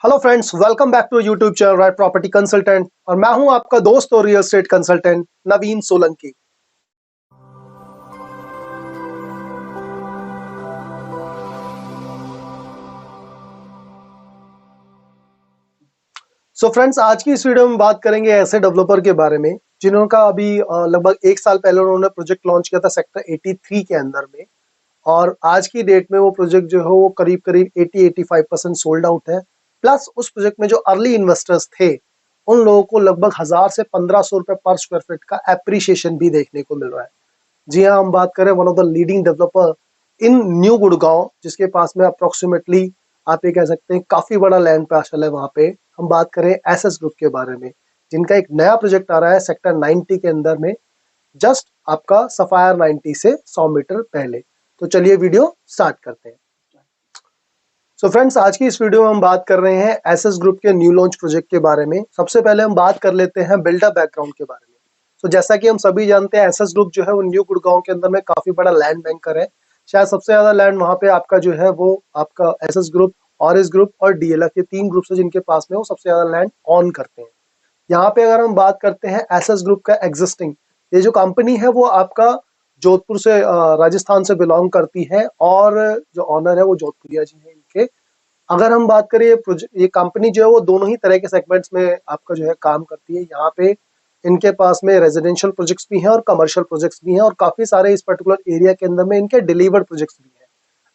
Hello friends, welcome back to YouTube channel right property consultant. और मैं हूं आपका दोस्त और real estate consultant Naveen Solanki. So friends, आज की इस वीडियो में बात करेंगे ऐसे डेवलपर के बारे में जिन्होंने अभी लगभग एक साल पहले उन्होंने प्रोजेक्ट लॉन्च किया था सेक्टर 83 के अंदर में। और आज की डेट में वो प्रोजेक्ट जो है वो करीब करीब 80-85% सोल्ड आउट है। प्लस उस प्रोजेक्ट में जो अर्ली इन्वेस्टर्स थे उन लोगों को लगभग 1000 से 1500 रुपए पर स्क्वायर फीट का एप्रिसिएशन भी देखने को मिल रहा है। जी हाँ, हम बात करें one of the leading developer in new Gurgaon, जिसके पास में अप्रोक्सीमेटली आप ये कह सकते हैं काफी बड़ा लैंड पार्सल है। वहां पे हम बात करें एसएस ग्रुप के बारे में, जिनका एक नया प्रोजेक्ट आ रहा है सेक्टर 90 के अंदर में, जस्ट आपका सफायर 90 से 100 मीटर पहले। तो चलिए वीडियो स्टार्ट करते हैं। सो फ्रेंड्स, आज की इस वीडियो में हम बात कर रहे हैं एसएस ग्रुप के न्यू लॉन्च प्रोजेक्ट के बारे में। सबसे पहले हम बात कर लेते हैं बिल्डर बैकग्राउंड के बारे में। तो जैसा कि हम सभी जानते हैं, एसएस ग्रुप जो है वो न्यू गुड़गांव के अंदर में काफी बड़ा लैंड बैंकर है। शायद सबसे ज्यादा लैंड वहां पे आपका जो है वो आपका एसएस ग्रुप, ऑरिस ग्रुप और डीएलएफ, ये तीन ग्रुप्स है जिनके पास में वो सबसे ज्यादा लैंड ऑन करते हैं। यहाँ पे अगर हम बात करते हैं एसएस ग्रुप का एग्जिस्टिंग, ये जो कंपनी है वो आपका जोधपुर से राजस्थान से बिलोंग करती है, और जो ऑनर है वो जोधपुरिया जी है इनके। अगर हम बात करें ये कंपनी जो है वो दोनों ही तरह के सेगमेंट्स में आपका जो है काम करती है। यहाँ पे इनके पास में रेजिडेंशियल प्रोजेक्ट्स भी हैं और कमर्शियल प्रोजेक्ट्स भी हैं, और काफी सारे इस पर्टिकुलर एरिया के अंदर में इनके डिलीवर्ड प्रोजेक्ट्स भी हैं।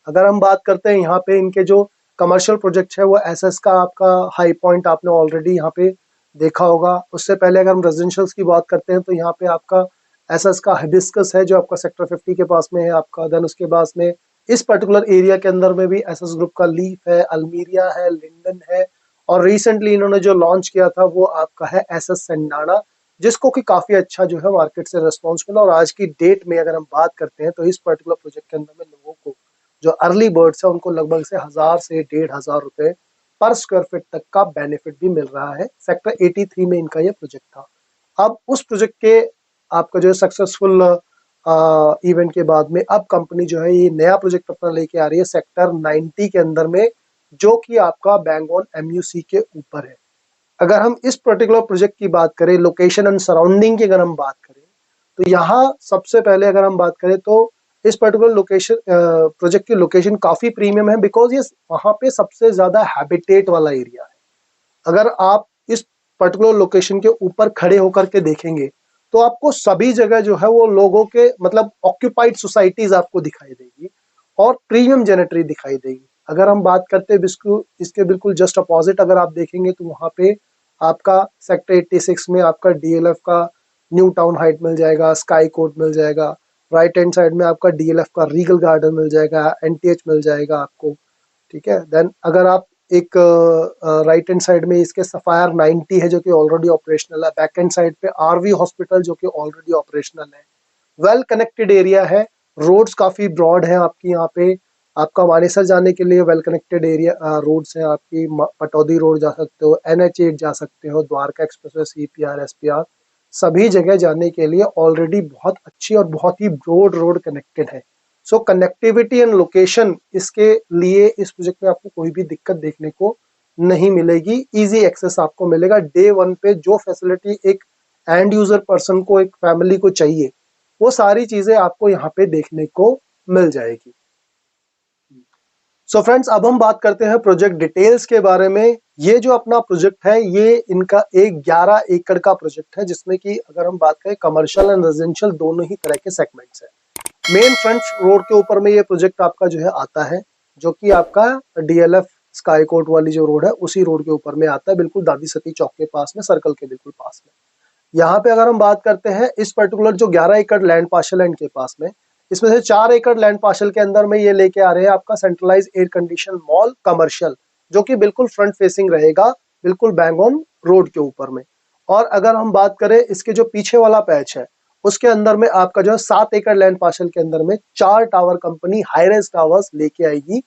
अगर हम बात करते हैं यहाँ पे इनके जो कमर्शियल प्रोजेक्ट है वो एसएस का आपका हाई पॉइंट आपने ऑलरेडी यहाँ पे देखा होगा। उससे पहले अगर हम रेजिडेंशियल्स की बात करते हैं तो यहाँ पे आपका एसएस का हिबिस्कस है जो आपका सेक्टर 50 के पास में है आपका। देन उसके पास में इस पर्टिकुलर एरिया के अंदर में भी एसएस ग्रुप का लीफ है, अल्मीरिया है, लिंडन है, और रिसेंटली इन्होंने जो लॉन्च किया था वो आपका है एसएस सेंडाना, जिसको कि काफी अच्छा जो है मार्केट से रेस्पॉन्स मिला। और आज की डेट में अगर हम बात करते हैं तो इस पर्टिकुलर प्रोजेक्ट के अंदर में लोगों को जो अर्ली बर्ड्स है उनको लगभग से 1000 से 1500 रुपए पर स्क्वायर फीट तक का बेनिफिट भी मिल रहा है। सेक्टर 83 में इनका ये प्रोजेक्ट था। अब उस प्रोजेक्ट के आपका जो है सक्सेसफुल इवेंट के बाद में अब कंपनी जो है ये नया प्रोजेक्ट अपना लेके आ रही है सेक्टर 90 के अंदर में, जो कि आपका बैंगॉन एमयूसी के ऊपर है। अगर हम इस पर्टिकुलर प्रोजेक्ट की बात करें, लोकेशन एंड सराउंडिंग की अगर हम बात करें, तो यहाँ सबसे पहले अगर हम बात करें तो इस पर्टिकुलर लोकेशन प्रोजेक्ट की लोकेशन काफी प्रीमियम है, बिकॉज ये वहां पे सबसे ज्यादा हैबिटेट वाला एरिया है। अगर आप इस पर्टिकुलर लोकेशन के ऊपर खड़े होकर के देखेंगे तो आपको सभी जगह जो है वो लोगों के मतलब ऑक्यूपाइड सोसाइटीज आपको दिखाई देगी और प्रीमियम जेनेटरी दिखाई देगी। अगर हम बात करते हैं इसके बिल्कुल जस्ट अपोजिट अगर आप देखेंगे तो वहां पे आपका सेक्टर 86 में आपका डीएलएफ का न्यू टाउन हाइट मिल जाएगा, स्काई कोर्ट मिल जाएगा। राइट हैंड साइड में आपका डीएलएफ का रीगल गार्डन मिल जाएगा, एनटीएच मिल जाएगा आपको। ठीक है। देन अगर आप एक राइट हैंड साइड में इसके सफायर 90 है जो कि ऑलरेडी ऑपरेशनल है। बैक हैंड साइड पे आरवी हॉस्पिटल जो कि ऑलरेडी ऑपरेशनल है। वेल कनेक्टेड एरिया है, रोड्स काफी ब्रॉड है आपकी। यहाँ पे आपका मानेसर जाने के लिए वेल कनेक्टेड एरिया रोड्स है आपकी। पटौदी रोड जा सकते हो, NH8 जा सकते हो, द्वारका एक्सप्रेसवे, CPR, SPR, सभी जगह जाने के लिए ऑलरेडी बहुत अच्छी और बहुत ही ब्रॉड रोड कनेक्टेड है। सो कनेक्टिविटी एंड लोकेशन इसके लिए इस प्रोजेक्ट में आपको कोई भी दिक्कत देखने को नहीं मिलेगी। इजी एक्सेस आपको मिलेगा डे वन पे। जो फैसिलिटी एक एंड यूजर पर्सन को, एक फैमिली को चाहिए, वो सारी चीजें आपको यहाँ पे देखने को मिल जाएगी। सो फ्रेंड्स, अब हम बात करते हैं प्रोजेक्ट डिटेल्स के बारे में। ये जो अपना प्रोजेक्ट है ये इनका एक 11 एकड़ का प्रोजेक्ट है, जिसमें कि अगर हम बात करें कमर्शियल एंड रेजिडेंशियल दोनों ही तरह के सेगमेंट्स है। मेन फ्रंट रोड के ऊपर में ये प्रोजेक्ट आपका जो है आता है, जो कि आपका डीएलएफ स्काई कोर्ट वाली जो रोड है उसी रोड के ऊपर में आता है, बिल्कुल दादी सती चौक के पास में, सर्कल के बिल्कुल पास में। यहाँ पे अगर हम बात करते हैं इस पर्टिकुलर जो 11 एकड़ लैंड पार्शल है इनके पास में, इसमें से 4 एकड़ लैंड पार्शल के अंदर में ये लेके आ रहे हैं आपका centralise air condition mall commercial, जो कि बिल्कुल फ्रंट फेसिंग रहेगा, बिल्कुल बैंग ऑन रोड के ऊपर में। और अगर हम बात करें इसके जो पीछे वाला पैच है उसके अंदर में आपका जो है 7 एकड़ लैंड पार्शल के अंदर में 4 टावर कंपनी हाईरेज टावर्स लेके आएगी,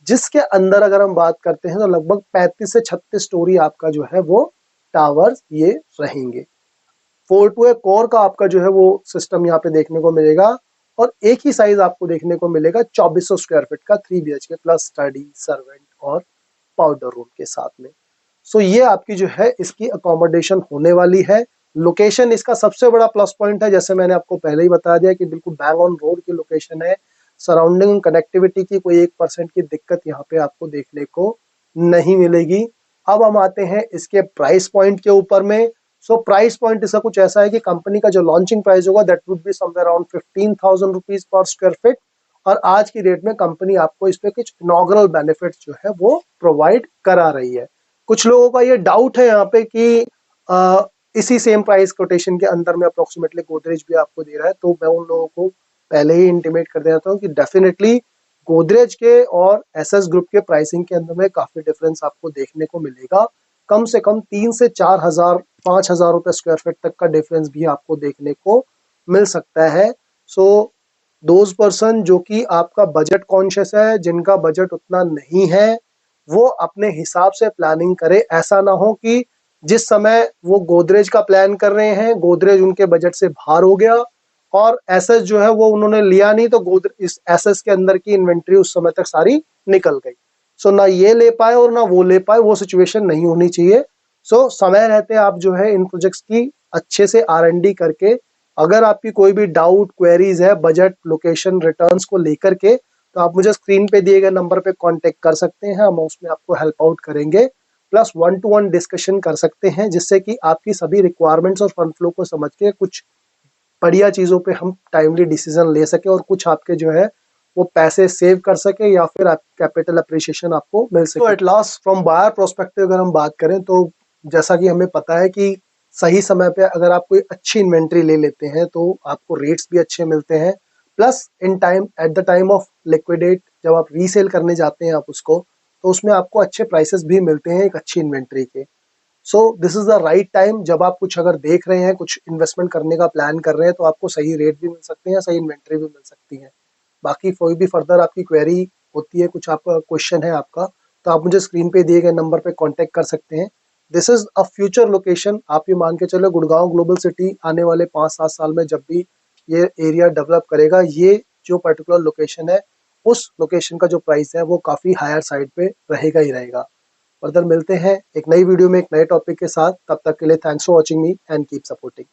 जिसके अंदर अगर हम बात करते हैं तो लगभग 35 से 36 स्टोरी आपका जो है वो टावर्स ये रहेंगे। 4 टू ए कोर का आपका जो है वो सिस्टम यहाँ पे देखने को मिलेगा, और एक ही साइज आपको देखने को मिलेगा 2400 स्क्वायर फीट का 3 BHK प्लस स्टडी, सर्वेंट और पाउडर रूम के साथ में। सो ये आपकी जो है इसकी अकोमोडेशन होने वाली है। लोकेशन इसका सबसे बड़ा प्लस पॉइंट है, जैसे मैंने आपको पहले ही बता दिया कि बिल्कुल बैंग ऑन रोड की लोकेशन है। सराउंडिंग कनेक्टिविटी की कोई 1% की दिक्कत यहाँ पे आपको देखने को नहीं मिलेगी। अब हम आते हैं इसके प्राइस पॉइंट के ऊपर में। सो प्राइस पॉइंट इसका कुछ ऐसा है कि कंपनी का जो लॉन्चिंग प्राइस होगा that would be somewhere around 15,000 rupees per square feet, और आज की डेट में कंपनी आपको इस पे कुछ इनॉग्रल बेनिफिट्स जो है वो प्रोवाइड करा रही है। कुछ लोगों का ये डाउट है यहाँ पे कि इसी सेम प्राइस कोटेशन के अंदर में अप्रोक्सीमेटली गोदरेज भी आपको दे रहा है, तो मैं उन लोगों को पहले ही इंटीमेट कर देता हूँ कि डेफिनेटली गोदरेज के और एसएस ग्रुप के प्राइसिंग के अंदर में काफी डिफरेंस आपको देखने को मिलेगा। कम से कम 3 से 4 हजार 5 हजार रुपए स्क्वायर फीट तक का डिफरेंस भी आपको देखने को मिल सकता है। सो दोज पर्सन जो कि आपका बजट कॉन्शियस है, जिनका बजट उतना नहीं है, वो अपने हिसाब से प्लानिंग करे। ऐसा ना हो कि जिस समय वो गोदरेज का प्लान कर रहे हैं गोदरेज उनके बजट से बाहर हो गया और एसएस जो है वो उन्होंने लिया नहीं, तो गोदरेज इस एसएस के अंदर की इन्वेंट्री उस समय तक सारी निकल गई। सो ना ये ले पाए और ना वो ले पाए, वो सिचुएशन नहीं होनी चाहिए। सो समय रहते आप जो है इन प्रोजेक्ट्स की अच्छे से R&D करके, अगर आपकी कोई भी डाउट क्वेरीज है बजट लोकेशन रिटर्न्स को लेकर के, तो आप मुझे स्क्रीन पे दिए गए नंबर पे कांटेक्ट कर सकते हैं, हम उसमें आपको हेल्प आउट करेंगे। प्लस 1-to-1 डिस्कशन कर सकते हैं, जिससे कि आपकी सभी रिक्वायरमेंट्स और फंड फ्लो को समझ के कुछ बढ़िया चीज़ों पे हम टाइमली डिसीजन ले सके और कुछ आपके जो है वो पैसे सेव कर सके या फिर आप कैपिटल अप्रिशिएशन आपको मिल सके। तो at last from buyer prospective अगर हम बात करें तो जैसा कि हमें पता है कि सही समय पे अगर आप कोई अच्छी इन्वेंट्री ले लेते हैं तो आपको रेट्स भी अच्छे मिलते हैं। Plus in time at the time of liquidate जब आप रीसेल करने जाते हैं आप उसको, तो उसमें आपको अच्छे प्राइसेस भी मिलते हैं एक अच्छी इन्वेंट्री के। So this is the right time, जब आप कुछ अगर देख रहे हैं कुछ इन्वेस्टमेंट करने का प्लान कर रहे हैं तो आपको सही रेट भी मिल सकते हैं, सही इन्वेंट्री भी मिल सकती है। बाकी कोई भी फर्दर आपकी क्वेरी होती है, कुछ आपका क्वेश्चन है आपका, तो आप मुझे स्क्रीन पे दिए गए नंबर पे कांटेक्ट कर सकते हैं। This is a future location. आप ये मान के चलो गुड़गांव ग्लोबल सिटी आने वाले 5-7 साल में जब भी ये एरिया डेवलप करेगा, ये जो पर्टिकुलर लोकेशन है उस लोकेशन का जो प्राइस है वो काफ़ी हायर साइड पे रहेगा ही रहेगा। फर्दर मिलते हैं एक नई वीडियो में एक नए टॉपिक के साथ, तब तक के लिए thanks for watching me and keep supporting.